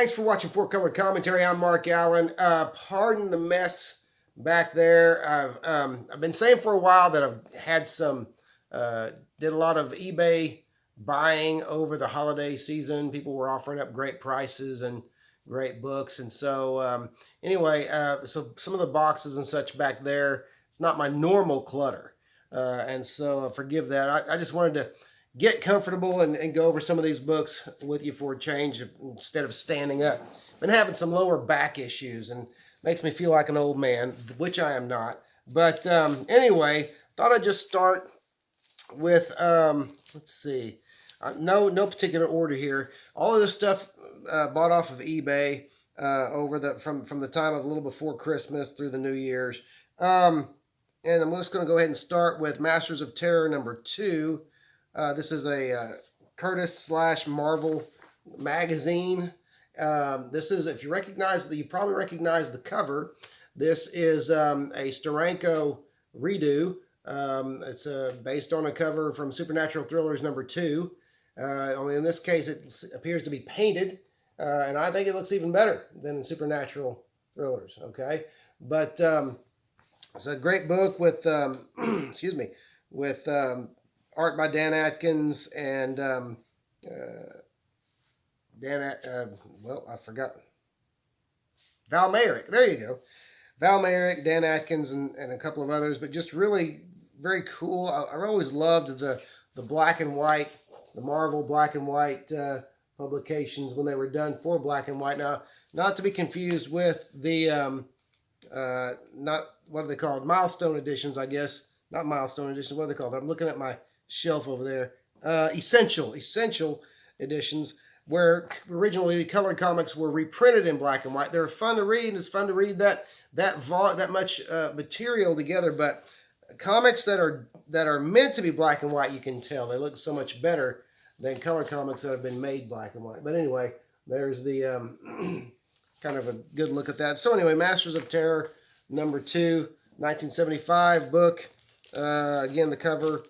Thanks for watching Four Color Commentary. I'm Mark Allen. Pardon the mess back there. I've been saying for a while that I've had did a lot of eBay buying over the holiday season. People were offering up great prices and great books. And so some of the boxes and such back there, it's not my normal clutter. And so forgive that. I just wanted to get comfortable and go over some of these books with you for a change instead of standing up. Been having some lower back issues and makes me feel like an old man, which I am not. But anyway, thought I'd just start with let's see, no particular order here. All of this stuff bought off of eBay over from the time of a little before Christmas through the New Year's. And I'm just going to go ahead and start with Masters of Terror #2. This is a Curtis / Marvel magazine. This is, if you you probably recognize the cover. This is a Steranko redo. It's based on a cover from Supernatural Thrillers #2. Only in this case, it appears to be painted, and I think it looks even better than in Supernatural Thrillers. Okay, but it's a great book with excuse me, with art by Dan Atkins and I forgot. Val Mayerik. There you go. Val Mayerik, Dan Atkins, and a couple of others, but just really very cool. I always loved the black and white, the Marvel black and white publications when they were done for black and white. Now, not to be confused with the not what are they called? Milestone editions, I guess. Not milestone editions. What are they called? I'm looking at my shelf over there. Essential editions, where originally the colored comics were reprinted in black and white. They're fun to read. It's fun to read that much material together. But comics that are meant to be black and white, you can tell they look so much better than color comics that have been made black and white. But anyway, there's the kind of a good look at that. So anyway, Masters of Terror #2, 1975 book. Again, the cover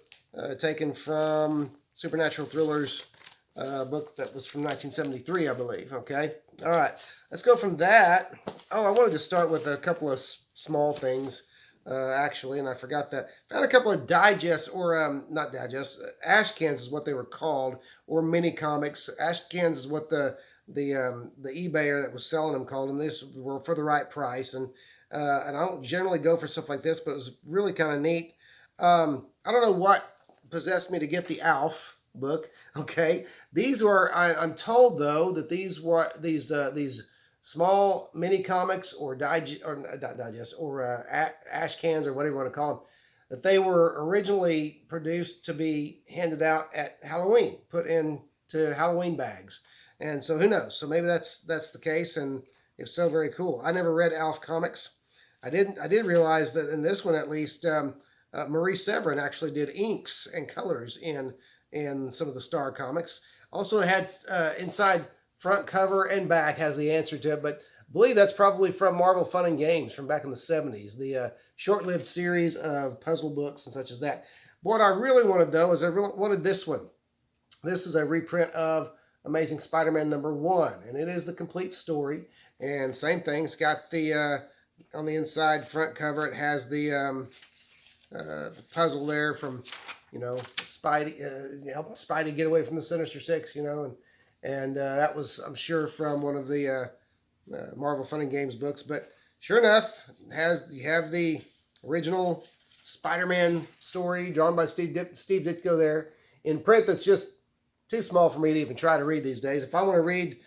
taken from Supernatural Thrillers book that was from 1973, I believe. Okay, all right. Let's go from that. Oh, I wanted to start with a couple of small things, actually, and I forgot that. Found a couple of digests, or not digests, ash cans is what they were called, or mini comics. Ash cans is what the eBayer that was selling them called them. These were for the right price, and I don't generally go for stuff like this, but it was really kind of neat. I don't know what possessed me to get the Alf book. Okay, these were. I'm told though that these small mini comics or ash cans or whatever you want to call them, that they were originally produced to be handed out at Halloween, put into Halloween bags. And so who knows? So maybe that's the case, and if so, very cool. I never read Alf comics. I did realize that in this one at least, Marie Severin actually did inks and colors in some of the Star comics. Also, it had inside front cover and back has the answer to it, but I believe that's probably from Marvel Fun and Games from back in the 70s, the short-lived series of puzzle books and such as that. What I really wanted though is I really wanted this one. This is a reprint of Amazing Spider-Man #1, and it is the complete story. And same thing, it's got the on the inside front cover, it has the puzzle there from, Spidey, help Spidey get away from the Sinister Six, and that was, I'm sure, from one of the Marvel Fun and Games books. But sure enough, you have the original Spider-Man story drawn by Steve Ditko there in print. That's just too small for me to even try to read these days. If I want to read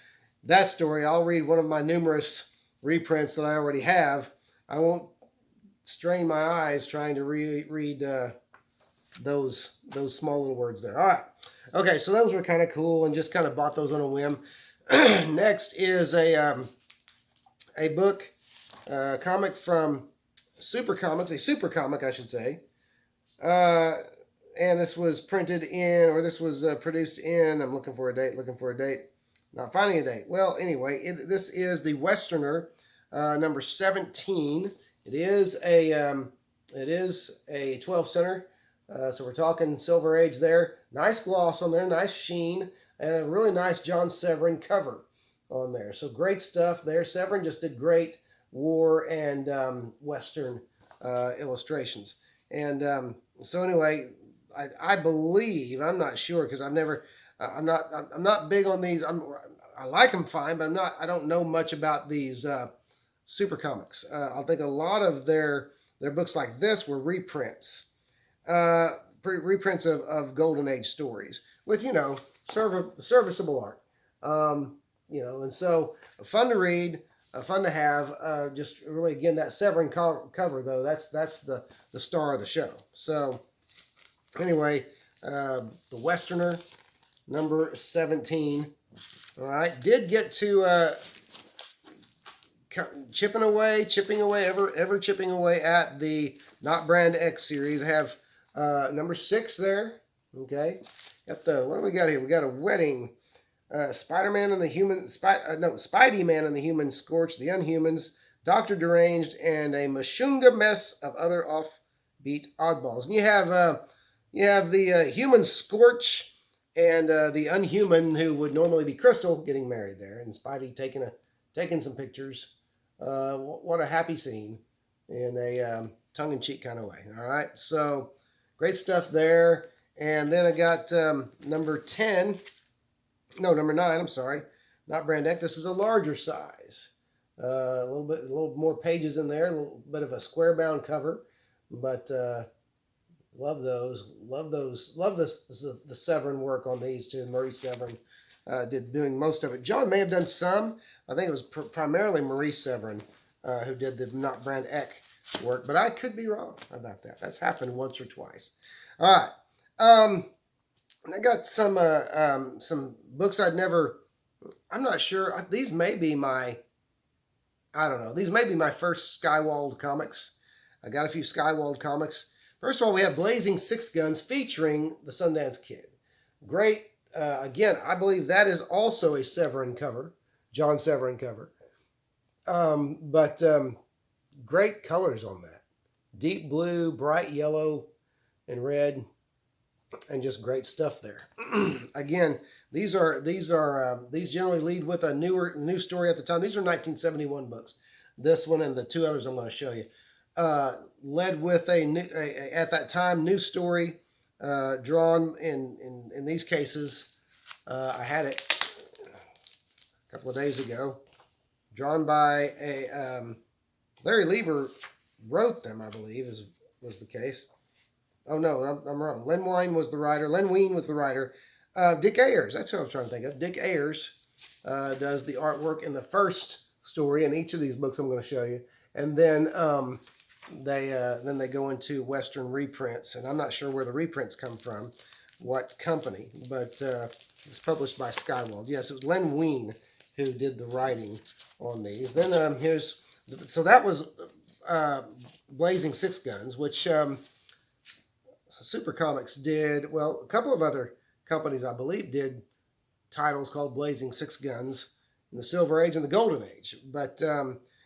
that story, I'll read one of my numerous reprints that I already have. I won't strain my eyes trying to read those small little words there. All right. Okay, so those were kind of cool and just kind of bought those on a whim. Next is a book, comic from Super Comics, a super comic, I should say. And this was produced in, I'm looking for a date, not finding a date. Well, anyway, this is the Westerner, number 17. It is a 12 center, so we're talking Silver Age there. Nice gloss on there, nice sheen, and a really nice John Severin cover on there. So great stuff there. Severin just did great war and Western illustrations. And so anyway, I believe, I'm not sure because I've never, I'm not big on these. I like them fine, but I don't know much about these super comics. I think a lot of their books like this were reprints, reprints of Golden Age stories with serviceable art. And so fun to read, fun to have. Just really, again, that Severin cover though, that's the star of the show. So anyway, the Westerner, number 17. All right, did get to chipping away, ever chipping away at the Not Brand X series. I have number 6 there. Okay, got what do we got here? We got a wedding. Spider-Man and the Human, Spidey Man and the Human Scorch, the Unhumans, Doctor Deranged, and a Mashunga mess of other offbeat oddballs. And you have the Human Scorch and the Unhuman, who would normally be Crystal, getting married there, and Spidey taking some pictures. What a happy scene in a tongue-in-cheek kind of way. All right, so great stuff there. And then I got number 9, I'm sorry. Not Brand X. This is a larger size. A little more pages in there, a little bit of a square bound cover, but love those. Love the Severin work on these two. Maurice Severin did doing most of it. John may have done some. I think it was primarily Maurice Severin who did the Not Brand X work, but I could be wrong about that. That's happened once or twice. All right. And I got some books I'm not sure. These may be my, I don't know. These may be my first Skywald comics. I got a few Skywald comics. First of all, we have Blazing Six Guns featuring the Sundance Kid. Great. Again, I believe that is also a Severin cover, John Severin cover. But great colors on that. Deep blue, bright yellow, and red. And just great stuff there. Again, these generally lead with a new story at the time. These are 1971 books. This one and the two others I'm going to show you led with at that time new story drawn in these cases. I had it a couple of days ago, drawn by Larry Lieber wrote them, I believe was the case. Oh, no, I'm wrong. Len Wein was the writer. Dick Ayers, that's who I was trying to think of. Dick Ayers does the artwork in the first story in each of these books I'm going to show you. And then they go into Western reprints. And I'm not sure where the reprints come from, what company, but it's published by Skywald. Yes, it was Len Wein who did the writing on these. Then so that was Blazing Six Guns, which... Super Comics did, well, a couple of other companies, I believe, did titles called Blazing Six Guns in the Silver Age and the Golden Age. But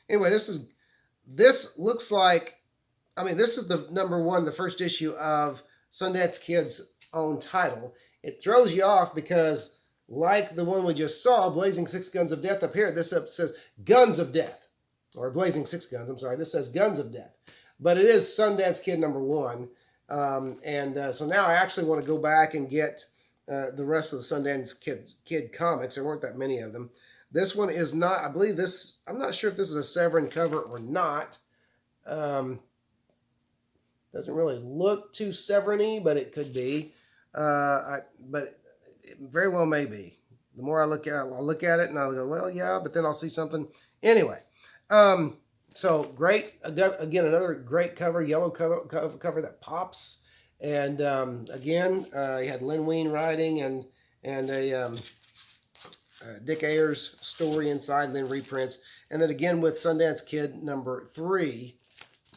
anyway, this looks like, this is the number 1, the first issue of Sundance Kid's own title. It throws you off because, like the one we just saw, Blazing Six Guns of Death up here, this says Guns of Death, or Blazing Six Guns, I'm sorry, this says Guns of Death. But it is Sundance Kid number 1. So now I actually want to go back and get the rest of the Sundance Kid comics. There weren't that many of them. This one is not, I believe this, I'm not sure if this is a Severin cover or not. Doesn't really look too Severin-y, but it could be. But it very well may be. The more I look at it, I'll look at it and I'll go, well, yeah, but then I'll see something. Anyway, so great, again, another great cover, yellow cover that pops. And again, you had Len Wein writing and a Dick Ayers story inside, and then reprints. And then again with Sundance Kid number 3,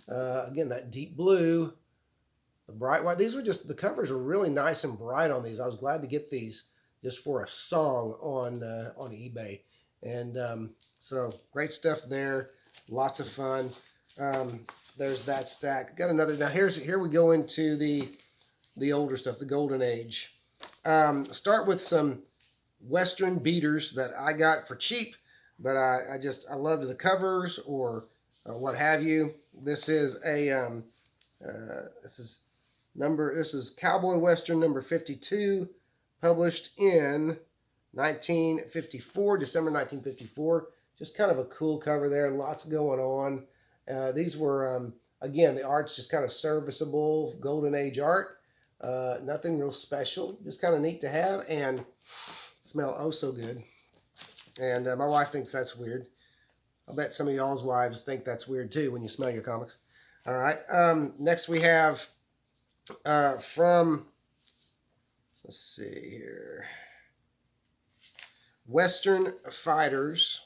again, that deep blue, the bright white. These were just, the covers were really nice and bright on these. I was glad to get these just for a song on eBay. And so great stuff there. Lots of fun. There's that stack. Got another. Now here we go into the older stuff, the Golden Age. Start with some Western beaters that I got for cheap but I loved the covers or what have you. This is this is Cowboy Western number 52, published in 1954, December 1954. Just kind of a cool cover there. Lots going on. These were again, the art's just kind of serviceable Golden Age art. Nothing real special. Just kind of neat to have and smell oh so good. And my wife thinks that's weird. I'll bet some of y'all's wives think that's weird too when you smell your comics. All right. Next we have from, let's see here, Western Fighters.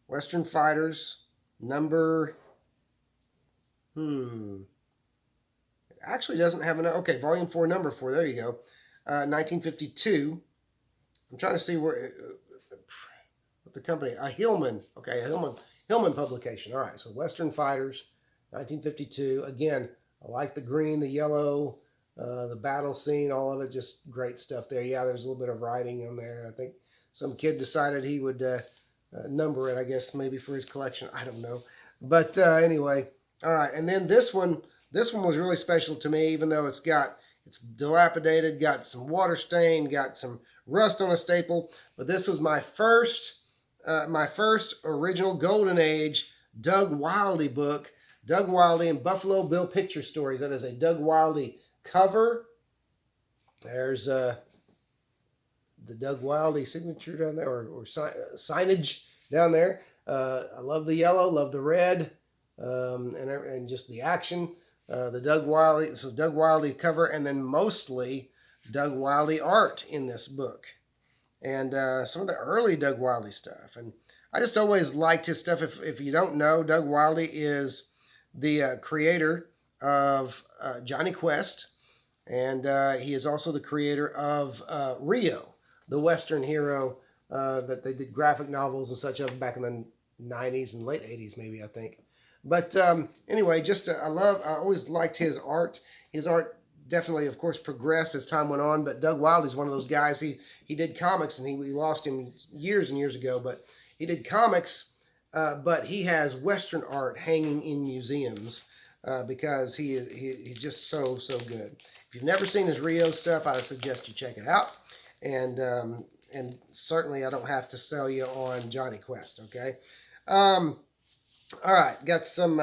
Western Fighters number, it actually doesn't have an, okay, volume 4, number 4, there you go. 1952. I'm trying to see where, what the company, Hillman, okay, a Hillman publication. All right, so Western Fighters, 1952. Again, I like the green, the yellow, the battle scene, all of it, just great stuff there. Yeah, there's a little bit of writing on there. I think some kid decided he would number it, I guess, maybe for his collection. I don't know. But anyway, all right. And then this one was really special to me, even though it's dilapidated, got some water stain, got some rust on a staple. But this was my first original Golden Age Doug Wildey book. Doug Wildey and Buffalo Bill Picture Stories. That is a Doug Wildey cover. There's the Doug Wildey signature down there, or signage down there. I love the yellow, love the red, and just the action. The Doug Wildey cover, and then mostly Doug Wildey art in this book, and some of the early Doug Wildey stuff. And I just always liked his stuff. If you don't know, Doug Wildey is the creator of Johnny Quest, and he is also the creator of Rio, the Western hero that they did graphic novels and such of back in the 90s and late 80s, maybe, I think. But anyway, just I always liked his art. His art definitely, of course, progressed as time went on. But Doug Wildey's one of those guys. He did comics, and we lost him years and years ago. But he did comics. But he has Western art hanging in museums because he's just so good. If you've never seen his Rio stuff, I suggest you check it out. And certainly I don't have to sell you on Johnny Quest. Okay. All right, got some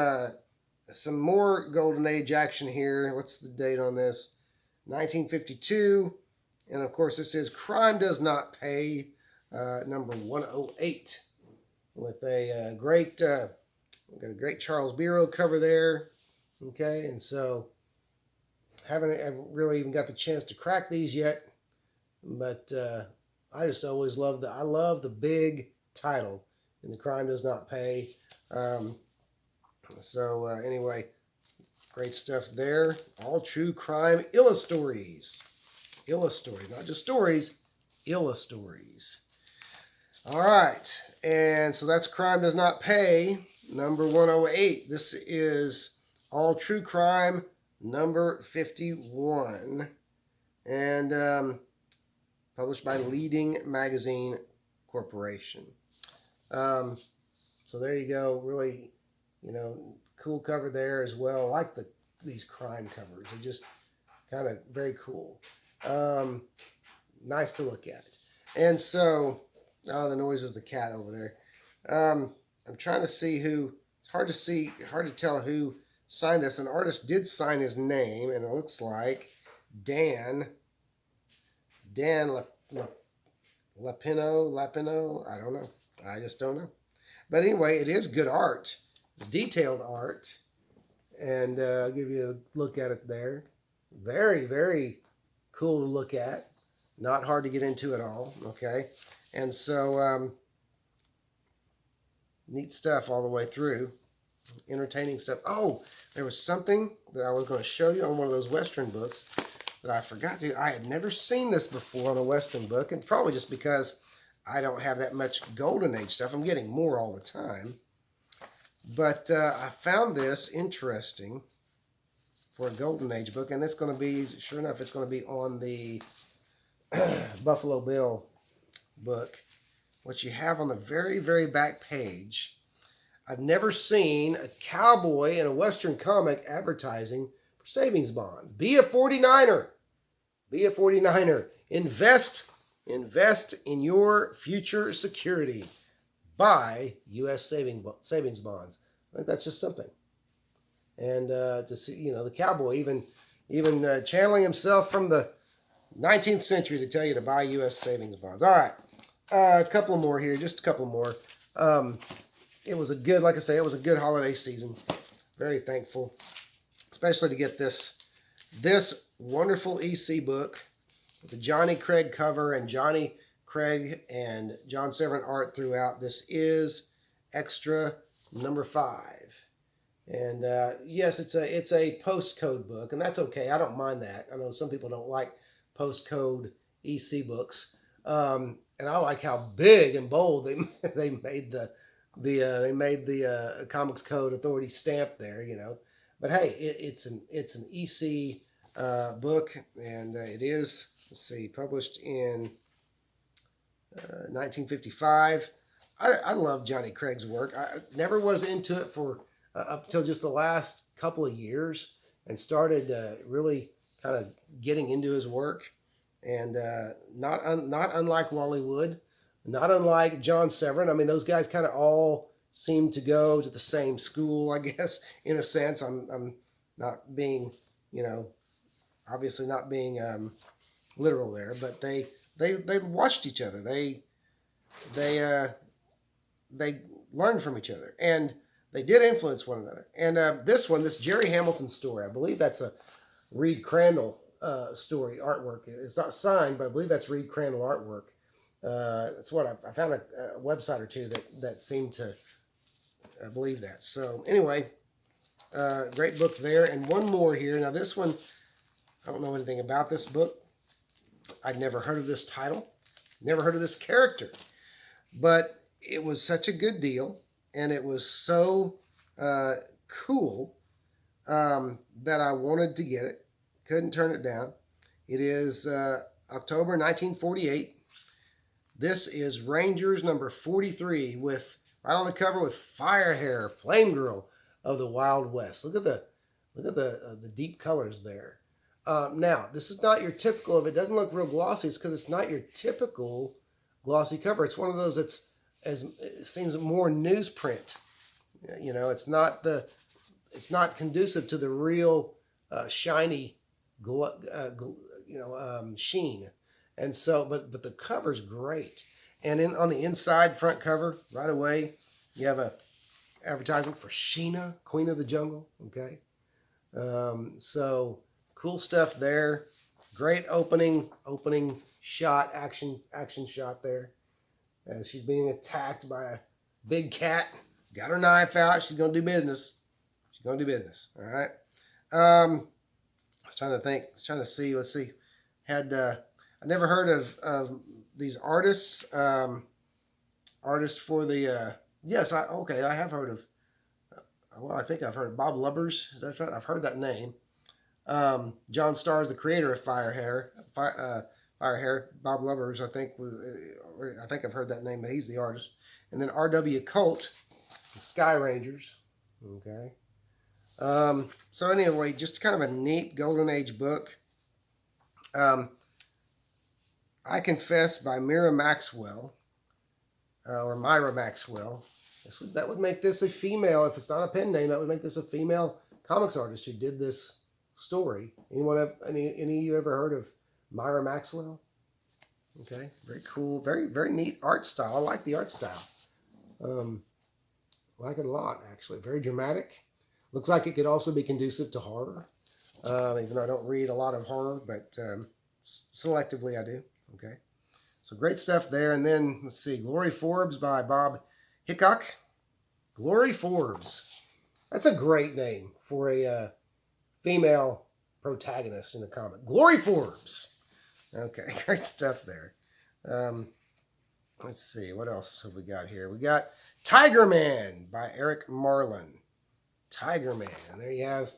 more Golden Age action here. What's the date on this? 1952, and of course this is Crime Does Not Pay, number 108. With a great, we've got a great Charles Biro cover there. Okay, and so haven't really even got the chance to crack these yet, but I just always love the big title in the Crime Does Not Pay. Anyway, great stuff there. All true crime illustories, not just stories, illustories. All right. And so that's Crime Does Not Pay, number 108. This is All True Crime, number 51. And published by Leading Magazine Corporation. So there you go. Really, cool cover there as well. I like these crime covers. They're just kind of very cool. Nice to look at. And so... Oh, the noise is the cat over there. I'm trying to see who. It's hard to tell who signed this. An artist did sign his name, and it looks like Dan Lapino. I don't know. I just don't know. But anyway, it is good art. It's detailed art, and I'll give you a look at it there. Very, very cool to look at. Not hard to get into at all. Okay. And so, neat stuff all the way through. Entertaining stuff. Oh, there was something that I was going to show you on one of those Western books that I forgot to. I had never seen this before on a Western book, and probably just because I don't have that much Golden Age stuff. I'm getting more all the time. But I found this interesting for a Golden Age book, and it's going to be, sure enough, it's going to be on the Buffalo Bill book. what you have on the very, very back page. I've never seen a cowboy in a Western comic advertising for savings bonds. Be a 49er. Be a 49er. Invest in your future security. Buy U.S. savings bonds. I think that's just something. And to see, the cowboy even channeling himself from the 19th century to tell you to buy U.S. savings bonds. All right, a couple more here, just a couple more. It was a good, like I say, it was a good holiday season. Very thankful, especially to get this wonderful EC book with the Johnny Craig cover and Johnny Craig and John Severin art throughout. This is extra number 5. And yes, it's a postcode book, and that's okay. I don't mind that. I know some people don't like postcode EC books, and I like how big and bold they made the Comics Code Authority stamp there. But hey, it's an EC book, and it is, let's see, published in 1955. I love Johnny Craig's work. I never was into it for up until just the last couple of years, and started really kind of getting into his work. And not unlike Wally Wood, not unlike John Severin. I mean, those guys kind of all seem to go to the same school, I guess, in a sense. I'm not being, obviously not being literal there, but they watched each other. They learned from each other, and they did influence one another. And this Jerry Hamilton story, I believe that's a Reed Crandall story artwork. It's not signed, but I believe that's Reed Crandall artwork. That's what I found a website or two that seemed to believe that. So anyway, great book there. And one more here. Now this one, I don't know anything about this book. I'd never heard of this title, never heard of this character, but it was such a good deal, and it was so cool that I wanted to get it. Couldn't turn it down. It is October 1948. This is Rangers number 43, with right on the cover with Fire Hair, Flame Girl of the Wild West. Look at the deep colors there. Now, this is not your typical, if it doesn't look real glossy, it's because it's not your typical glossy cover. It's one of those it seems more newsprint. It's not conducive to the real shiny sheen. And so, but the cover's great. And on the inside front cover, right away, you have a advertisement for Sheena, Queen of the Jungle. Okay. So cool stuff there. Great opening shot, action shot there. As she's being attacked by a big cat. Got her knife out. She's going to do business. All right. I was trying to think. I was trying to see. Let's see. I never heard of these artists. Artists for the. Yes. I have heard of. Well, I think I've heard of Bob Lubbers. Is that right? I've heard that name. John Starr is the creator of Fire Hair. Bob Lubbers, I think I've heard that name, but he's the artist. And then R.W. Colt, the Sky Rangers. Okay. So anyway, just kind of a neat Golden Age book. I Confess by Myra Maxwell, or Myra Maxwell. That would make this a female. If it's not a pen name, that would make this a female comics artist who did this story. Any of you ever heard of Myra Maxwell? Okay, very cool, very very neat art style. I like the art style. Like it a lot, actually. Very dramatic. Looks like it could also be conducive to horror. Even though I don't read a lot of horror, but selectively I do. Okay, so great stuff there. And then let's see, Glory Forbes by Bob Hickok. Glory Forbes. That's a great name for a female protagonist in the comic. Glory Forbes. Okay, great stuff there. Let's see, what else have we got here? We got Tiger Man by Eric Marlin. Tiger Man. And there you have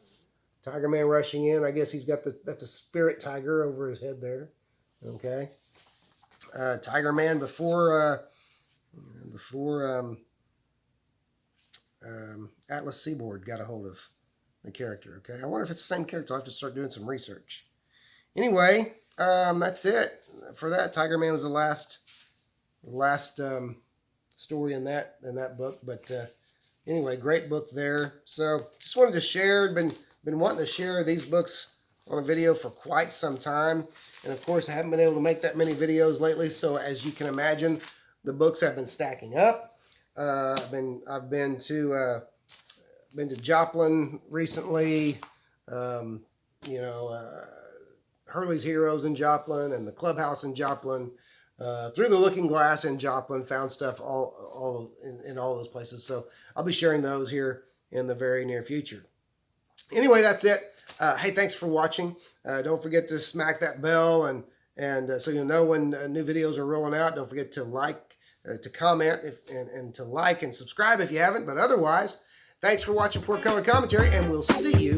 Tiger Man rushing in. I guess he's got that's a spirit tiger over his head there. Okay. Tiger Man before before Atlas Seaboard got a hold of the character. Okay, I wonder if it's the same character. I'll have to start doing some research. Anyway, that's it for that. Tiger Man was the last story in that book. But anyway, great book there. So just wanted to share. Been wanting to share these books on a video for quite some time, and of course I haven't been able to make that many videos lately. So as you can imagine, the books have been stacking up. I've been to Joplin recently. Hurley's Heroes in Joplin and the Clubhouse in Joplin. Through the Looking Glass in Joplin, found stuff all in all those places. So I'll be sharing those here in the very near future. Anyway, that's it. Hey, thanks for watching. Don't forget to smack that bell and so you'll know when new videos are rolling out. Don't forget to like, to comment, and to like and subscribe if you haven't. But otherwise, thanks for watching 4 Color Commentary, and we'll see you